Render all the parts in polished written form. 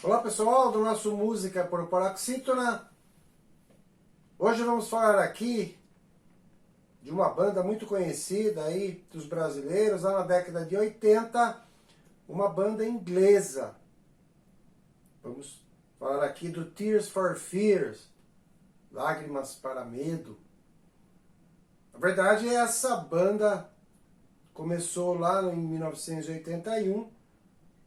Olá pessoal do nosso Música por Paroxítona. Hoje vamos falar aqui de uma banda muito conhecida aí dos brasileiros, lá na década de 80, uma banda inglesa. Vamos falar aqui do Tears for Fears, Lágrimas para Medo. Na verdade, essa banda começou lá em 1981.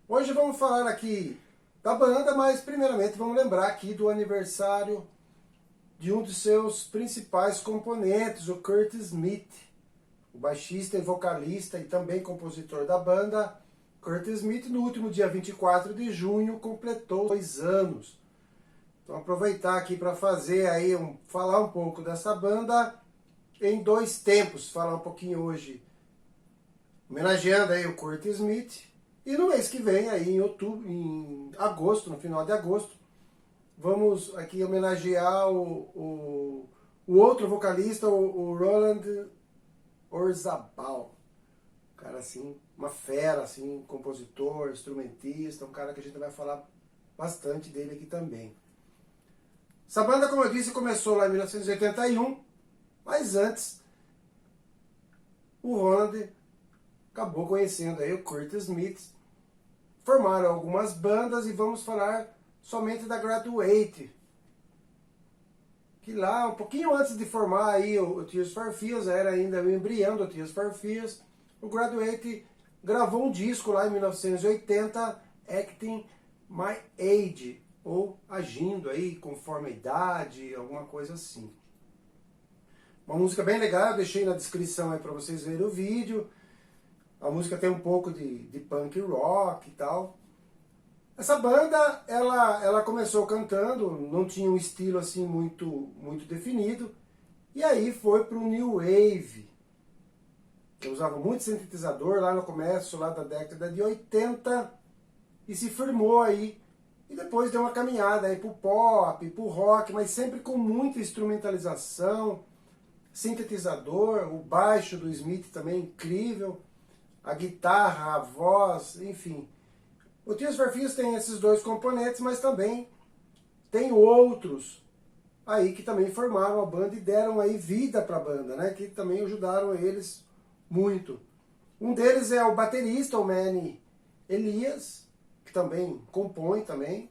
Hoje vamos falar aqui da banda, mas primeiramente vamos lembrar aqui do aniversário de um dos seus principais componentes, o Kurt Smith, o baixista e vocalista e também compositor da banda. Kurt Smith, no último dia 24 de junho, completou 2 anos. Então aproveitar aqui para fazer aí falar um pouco dessa banda em 2 tempos, falar um pouquinho hoje homenageando aí o Kurt Smith. E no mês que vem, aí em agosto, no final de agosto, vamos aqui homenagear o outro vocalista, o Roland Orzabal. Um cara assim, uma fera, assim, compositor, instrumentista, um cara que a gente vai falar bastante dele aqui também. Essa banda, como eu disse, começou lá em 1981, mas antes o Roland acabou conhecendo aí o Kurt Smith. Formaram algumas bandas e vamos falar somente da Graduate, que lá, um pouquinho antes de formar aí o Tears for Fears, era ainda o embrião do Tears for Fears, o Graduate gravou um disco lá em 1980, Acting My Age, ou Agindo aí, conforme a idade, alguma coisa assim. Uma música bem legal, eu deixei na descrição aí para vocês verem o vídeo. A música tem um pouco de punk rock e tal. Essa banda, ela começou cantando, não tinha um estilo assim muito definido. E aí foi para o New Wave, que usava muito sintetizador lá no começo lá da década de 80. E se firmou aí. E depois deu uma caminhada aí pro pop, pro rock, mas sempre com muita instrumentalização, sintetizador, o baixo do Smith também incrível. A guitarra, a voz, enfim. O Tears for Fears tem esses 2 componentes, mas também tem outros aí que também formaram a banda e deram aí vida para a banda, né? Que também ajudaram eles muito. Um deles é o baterista, o Manny Elias, que também compõe também.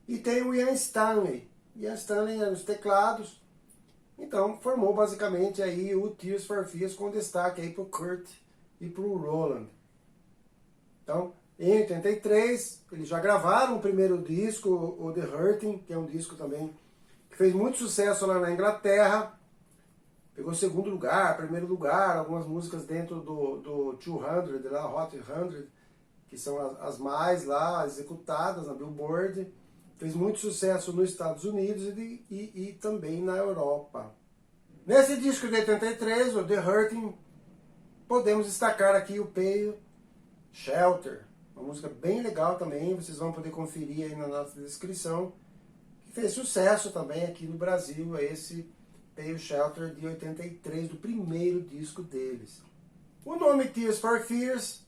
E tem o Ian Stanley. Ian Stanley é nos teclados. Então formou basicamente aí o Tears for Fears com destaque aí pro Kurt e para o Roland. Então, em 83, eles já gravaram o primeiro disco, o The Hurting, que é um disco também que fez muito sucesso lá na Inglaterra. Pegou 2º lugar, 1º lugar, algumas músicas dentro do 200, lá, Hot 100, que são as mais lá executadas na Billboard. Fez muito sucesso nos Estados Unidos e também na Europa. Nesse disco de 83, o The Hurting, podemos destacar aqui o Pale Shelter, uma música bem legal também, vocês vão poder conferir aí na nossa descrição, que fez sucesso também aqui no Brasil, esse Pale Shelter de 83, do primeiro disco deles. O nome Tears for Fears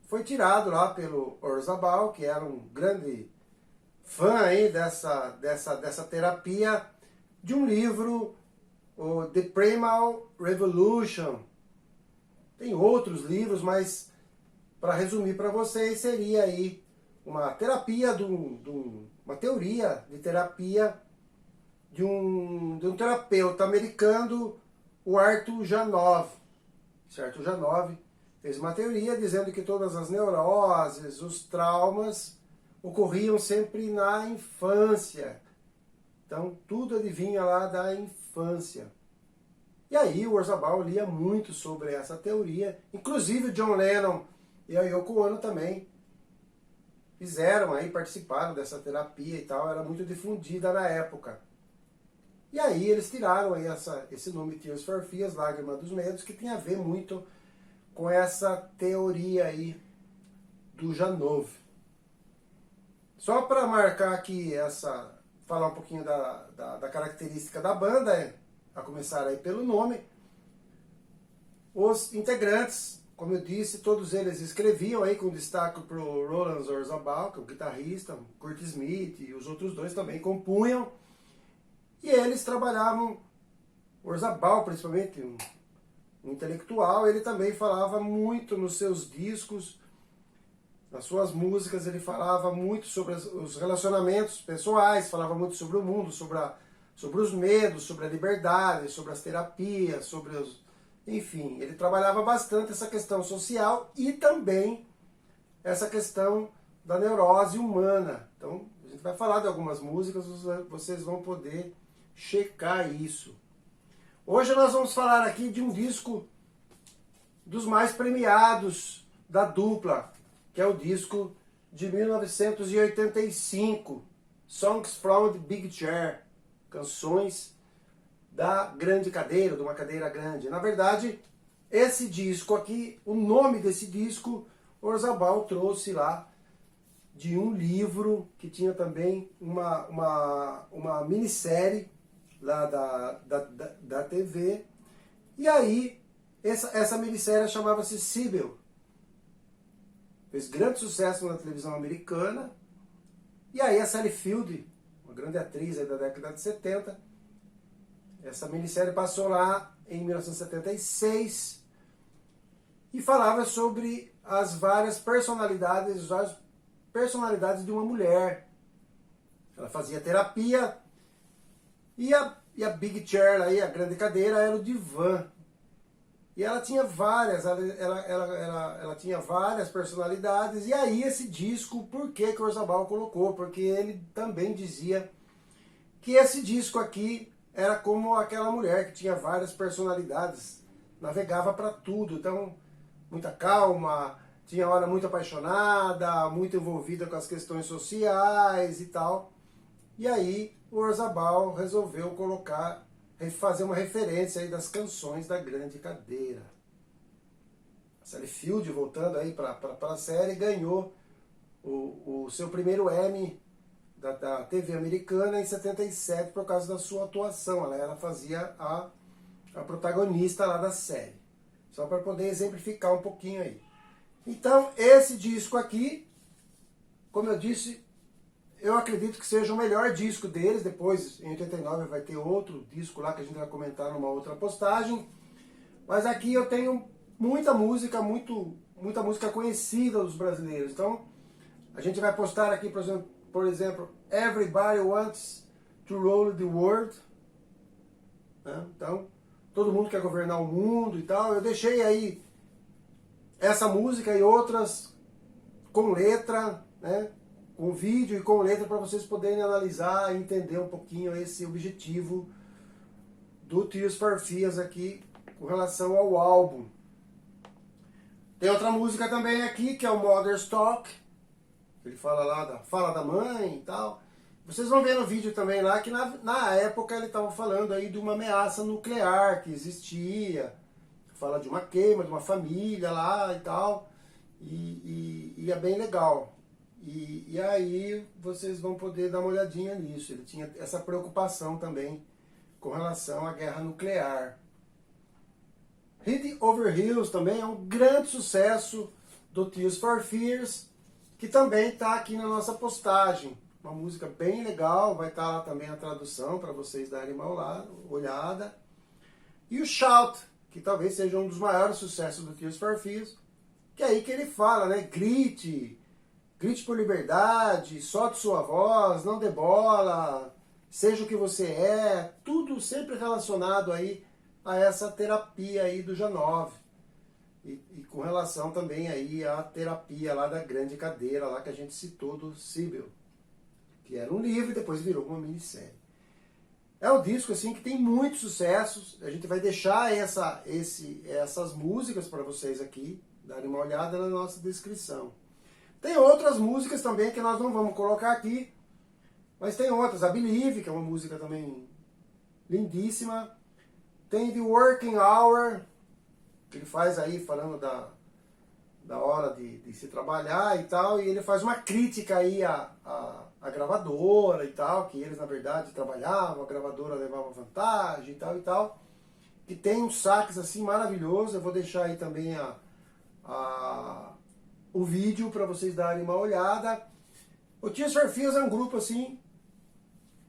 foi tirado lá pelo Orzabal, que era um grande fã aí dessa terapia, de um livro, o The Primal Revolution. Tem outros livros, mas para resumir para vocês, seria aí uma terapia, uma teoria de terapia de um terapeuta americano, o Arthur Janov. Esse Arthur Janov fez uma teoria dizendo que todas as neuroses, os traumas, ocorriam sempre na infância. Então tudo adivinha lá da infância. E aí o Orzabal lia muito sobre essa teoria, inclusive o John Lennon e a Yoko Ono também fizeram aí, participaram dessa terapia e tal, era muito difundida na época. E aí eles tiraram aí esse nome Tears for Fears, Lágrima dos Medos, que tem a ver muito com essa teoria aí do Janov. Só para marcar aqui falar um pouquinho da característica da banda, a começar aí pelo nome, os integrantes como eu disse, todos eles escreviam aí com destaque para o Roland Orzabal, que é o guitarrista, Kurt Smith e os outros dois também compunham. E eles trabalhavam, Orzabal principalmente, um intelectual, ele também falava muito nos seus discos, nas suas músicas, ele falava muito sobre os relacionamentos pessoais, falava muito sobre o mundo, sobre os medos, sobre a liberdade, sobre as terapias, sobre os... Enfim, ele trabalhava bastante essa questão social e também essa questão da neurose humana. Então, a gente vai falar de algumas músicas, vocês vão poder checar isso. Hoje nós vamos falar aqui de um disco dos mais premiados da dupla, que é o disco de 1985, Songs from the Big Chair, canções da grande cadeira, de uma cadeira grande. Na verdade, esse disco aqui, o nome desse disco, Orzabal trouxe lá de um livro que tinha também uma minissérie lá da TV. E aí, essa minissérie chamava-se Sybil. Fez grande sucesso na televisão americana. E aí a Sally Field, uma grande atriz aí da década de 70, essa minissérie passou lá em 1976 e falava sobre as várias personalidades de uma mulher. Ela fazia terapia e a Big Chair, aí, a grande cadeira, era o divã. E ela tinha várias, ela tinha várias personalidades. E aí esse disco, por que que o Orzabal colocou? Porque ele também dizia que esse disco aqui era como aquela mulher que tinha várias personalidades, navegava para tudo. Então, muita calma, tinha hora muito apaixonada, muito envolvida com as questões sociais e tal. E aí o Orzabal resolveu fazer uma referência aí das canções da grande cadeira. A Sally Field, voltando aí para a série, ganhou o seu primeiro Emmy da TV americana em 77 por causa da sua atuação. Ela fazia a protagonista lá da série. Só para poder exemplificar um pouquinho aí. Então, esse disco aqui, como eu disse, eu acredito que seja o melhor disco deles. Depois, em 89, vai ter outro disco lá que a gente vai comentar numa outra postagem. Mas aqui eu tenho muita música, muita música conhecida dos brasileiros. Então, a gente vai postar aqui, por exemplo, Everybody Wants to Rule the World. Né? Então, todo mundo quer governar o mundo e tal. Eu deixei aí essa música e outras com letra, né? Com vídeo e com letra, para vocês poderem analisar e entender um pouquinho esse objetivo do Tears for Fears aqui com relação ao álbum. Tem outra música também aqui, que é o Mother's Talk. Ele fala lá fala da mãe e tal. Vocês vão ver no vídeo também lá que na época ele estava falando aí de uma ameaça nuclear que existia. Fala de uma queima, de uma família lá e tal. E é bem legal. E aí vocês vão poder dar uma olhadinha nisso. Ele tinha essa preocupação também com relação à guerra nuclear. Head Over Heels também é um grande sucesso do Tears for Fears, que também está aqui na nossa postagem. Uma música bem legal, vai estar lá também a tradução para vocês darem uma olhada. E o Shout, que talvez seja um dos maiores sucessos do Tears for Fears, que é aí que ele fala, né? Grite por liberdade, solte sua voz, não dê bola, seja o que você é, tudo sempre relacionado aí a essa terapia aí do J9. E com relação também aí à terapia lá da grande cadeira, lá que a gente citou do Sybil, que era um livro e depois virou uma minissérie. É um disco assim que tem muitos sucessos, a gente vai deixar essas músicas para vocês aqui, darem uma olhada na nossa descrição. Tem outras músicas também que nós não vamos colocar aqui, mas tem outras. A Believe, que é uma música também lindíssima. Tem The Working Hour, que ele faz aí falando da hora de se trabalhar e tal, e ele faz uma crítica aí à gravadora e tal, que eles na verdade trabalhavam, a gravadora levava vantagem e tal, que tem uns saques assim maravilhosos. Eu vou deixar aí também o vídeo para vocês darem uma olhada. O Tears for Fears é um grupo assim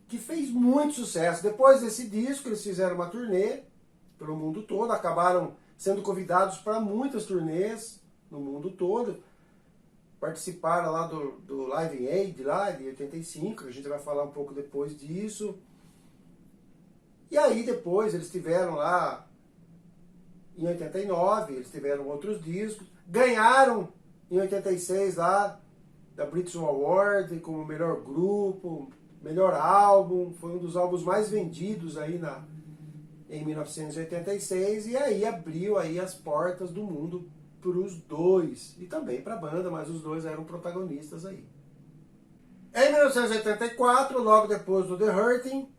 que fez muito sucesso. Depois desse disco eles fizeram uma turnê pelo mundo todo, acabaram sendo convidados para muitas turnês no mundo todo. Participaram lá do Live Aid lá de 85, a gente vai falar um pouco depois disso. E aí depois eles tiveram lá em 89, eles tiveram outros discos, ganharam em 86 lá da British Award como melhor grupo, melhor álbum, foi um dos álbuns mais vendidos aí em 1986, e aí abriu aí as portas do mundo para os dois, e também para a banda, mas os dois eram protagonistas aí. Em 1984, logo depois do The Hurting,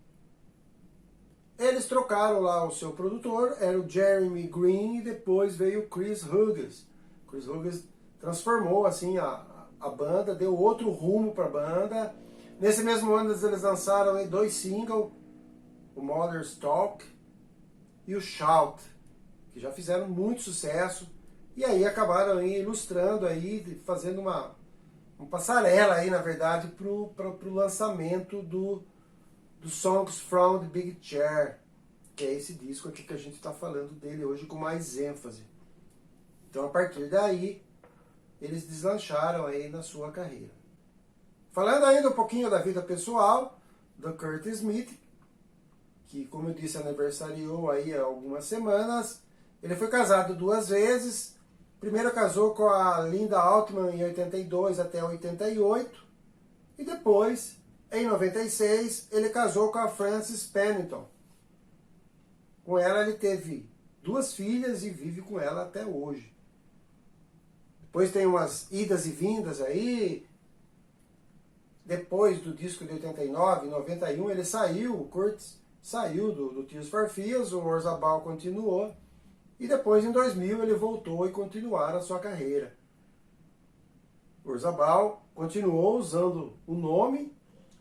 eles trocaram lá o seu produtor, era o Jeremy Green, e depois veio o Chris Hughes. Chris Hughes transformou assim a banda, deu outro rumo para a banda. Nesse mesmo ano eles lançaram aí 2 singles, o Mother's Talk e o Shout, que já fizeram muito sucesso, e aí acabaram aí ilustrando aí, fazendo uma passarela aí, na verdade, pro lançamento do Songs from the Big Chair, que é esse disco aqui que a gente está falando dele hoje com mais ênfase. Então a partir daí eles deslancharam aí na sua carreira. Falando ainda um pouquinho da vida pessoal do Curtis Smith, que, como eu disse, aniversariou aí há algumas semanas. Ele foi casado 2 vezes. Primeiro casou com a Linda Altman em 82 até 88. E depois, em 96, ele casou com a Frances Pennington. Com ela ele teve 2 filhas e vive com ela até hoje. Depois tem umas idas e vindas aí. Depois do disco de 89, em 91, ele saiu, o Curtis saiu do Tears for Fears, o Orzabal continuou, e depois em 2000 ele voltou e continuaram a sua carreira. O Orzabal continuou usando o nome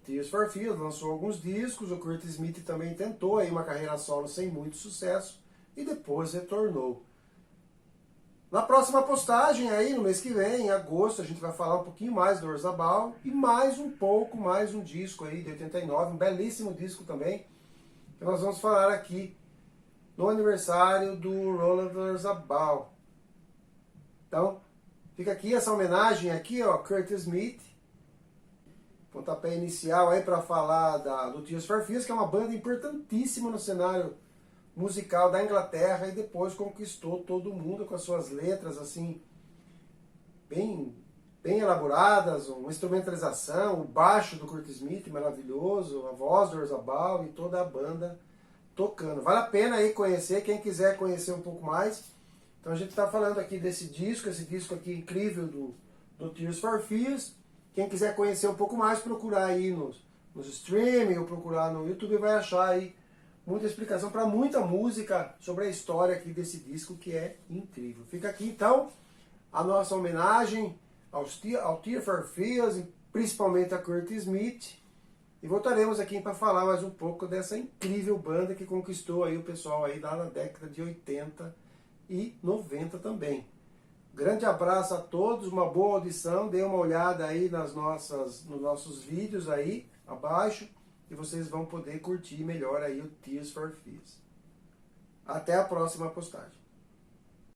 Tears for Fears, lançou alguns discos, o Curtis Smith também tentou aí uma carreira solo sem muito sucesso, e depois retornou. Na próxima postagem, aí no mês que vem, em agosto, a gente vai falar um pouquinho mais do Orzabal e mais um disco aí de 89, um belíssimo disco também, que nós vamos falar aqui no aniversário do Roland Orzabal. Então, fica aqui essa homenagem aqui, ó, Curtis Smith, pontapé inicial aí para falar do Tears for Fears, que é uma banda importantíssima no cenário musical da Inglaterra e depois conquistou todo mundo com as suas letras assim bem elaboradas, uma instrumentalização, o baixo do Curtis Smith maravilhoso, a voz do Orzabal e toda a banda tocando. Vale a pena aí conhecer, quem quiser conhecer um pouco mais. Então a gente está falando aqui desse disco, esse disco aqui incrível do Tears for Fears. Quem quiser conhecer um pouco mais, procurar aí nos streaming ou procurar no YouTube, vai achar aí muita explicação para muita música sobre a história aqui desse disco, que é incrível. Fica aqui então a nossa homenagem ao Tears for Fears, e principalmente a Curtis Smith, e voltaremos aqui para falar mais um pouco dessa incrível banda que conquistou aí o pessoal aí lá na década de 80 e 90 também. Grande abraço a todos, uma boa audição, dê uma olhada aí nos nossos vídeos aí abaixo, e vocês vão poder curtir melhor aí o Tears for Fears. Até a próxima postagem.